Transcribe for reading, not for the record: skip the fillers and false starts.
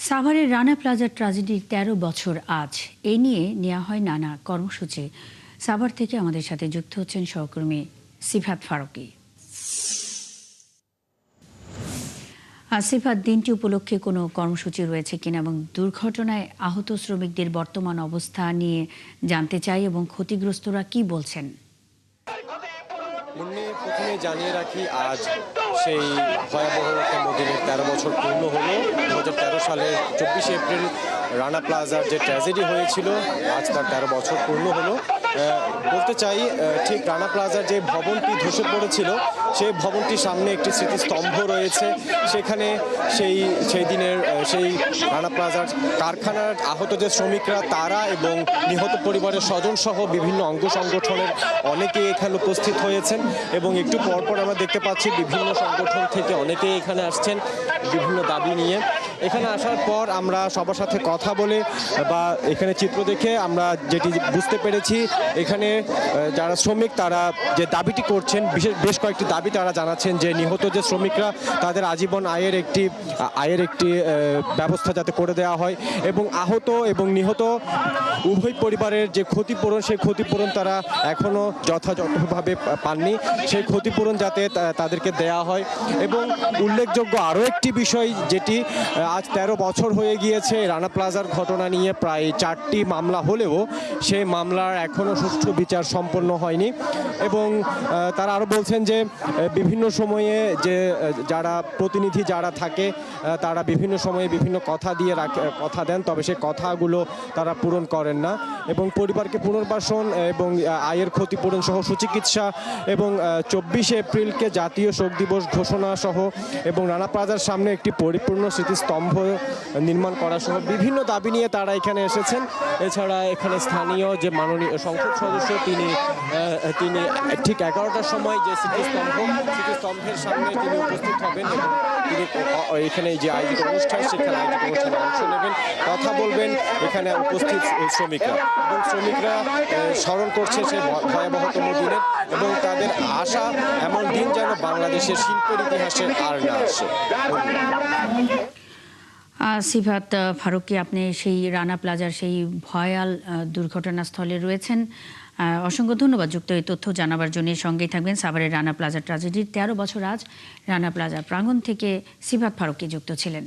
সাভারের রানা প্লাজার ট্র্যাজেডির ১৩ বছর আজ এ নিয়ে নেওয়া হয় নানা কর্মসূচি। সাভার থেকে আমাদের সাথে যুক্ত হচ্ছেন সহকর্মী সিফাত ফারুকী। সিফাত, দিনটি উপলক্ষে কোনো কর্মসূচি রয়েছে কিনা এবং দুর্ঘটনায় আহত শ্রমিকদের বর্তমান অবস্থা নিয়ে জানতে চাই এবং ক্ষতিগ্রস্তরা কি বলছেন। প্রথমে জানিয়ে রাখি, আজ সেই ভয়াবহ মদিনের ১৩ বছর পূর্ণ হলো। ২০১৩ সালের ২৪শে এপ্রিল রানা প্লাজার যে ট্র্যাজেডি হয়েছিল, আজ তার ১৩ বছর পূর্ণ হলো। বলতে চাই, ঠিক রানা প্লাজার যে ভবনটি ধসে পড়েছিল, সেই ভবনটির সামনে একটি স্মৃতিস্তম্ভ রয়েছে। সেখানে সেই দিনের সেই রানা প্লাজার কারখানার আহত যে শ্রমিকরা, তারা এবং নিহত পরিবারের স্বজন সহ বিভিন্ন অঙ্গ সংগঠনের অনেকেই এখানে উপস্থিত হয়েছেন এবং একটু পরপর আমরা দেখতে পাচ্ছি বিভিন্ন সংগঠন থেকে অনেকেই এখানে আসছেন বিভিন্ন দাবি নিয়ে। এখানে আসার পর আমরা সবার সাথে কথা বলে বা এখানে চিত্র দেখে আমরা যেটি বুঝতে পেরেছি, এখানে যারা শ্রমিক তারা যে দাবিটি করছেন, বেশ কয়েকটি দাবি তারা জানাচ্ছেন যে নিহত যে শ্রমিকরা তাদের আজীবন আয়ের একটি ব্যবস্থা যাতে করে দেওয়া হয় এবং আহত এবং নিহত উভয় পরিবারের যে ক্ষতিপূরণ, সেই ক্ষতিপূরণ তারা এখনও যথাযথভাবে পাননি, সেই ক্ষতিপূরণ যাতে তাদেরকে দেয়া হয়। এবং উল্লেখযোগ্য আরও একটি বিষয়, যেটি আজ ১৩ বছর হয়ে গিয়েছে রানা প্লাজার ঘটনা নিয়ে প্রায় ৪টি মামলা হলেও সেই মামলার এখনও সুষ্ঠু বিচার সম্পন্ন হয়নি। এবং তারা আরও বলছেন যে বিভিন্ন সময়ে যে যারা প্রতিনিধি যারা থাকে, তারা বিভিন্ন সময়ে বিভিন্ন কথা দেন, তবে সেই কথাগুলো তারা পূরণ করেন না এবং পরিবারকে পুনর্বাসন এবং আয়ের ক্ষতিপূরণ সহ সুচিকিৎসা এবং ২৪শে এপ্রিলকে জাতীয় শোক দিবস ঘোষণা সহ এবং রানা প্লাজার সামনে একটি পরিপূর্ণ স্মৃতিস্তম্ভ নির্মাণ করা সহ বিভিন্ন দাবি নিয়ে তারা এখানে এসেছেন। এছাড়া এখানে স্থানীয় যে মাননীয় সংসদ সদস্য, তিনি ঠিক ১১টার সময় যে স্মৃতিস্তম্ভের সামনে তিনি উপস্থিত হবেন এবং তিনি এখানে যে আয়োজিত অনুষ্ঠান, সেখানে আয়োজিত অনুষ্ঠানে অংশ নেবেন, কথা বলবেন এখানে উপস্থিত শ্রমিকরা। এবং শ্রমিকরা স্মরণ করছে সেই ভয়াবহতম দিনের এবং তাদের আশা এমন দিন যেন বাংলাদেশের শিল্পের ইতিহাসে আর না আসে। সিফাত ফারুকী, আপনি সেই রানা প্লাজার সেই ভয়াল দুর্ঘটনাস্থলে রয়েছেন। অসংখ্য ধন্যবাদ যুক্ত এই তথ্য জানাবার জন্য। সঙ্গেই থাকবেন। সাভারের রানা প্লাজা ট্র্যাজেডির ১৩ বছর আজ রানা প্লাজা প্রাঙ্গণ থেকে সিফাত ফারুকী যুক্ত ছিলেন।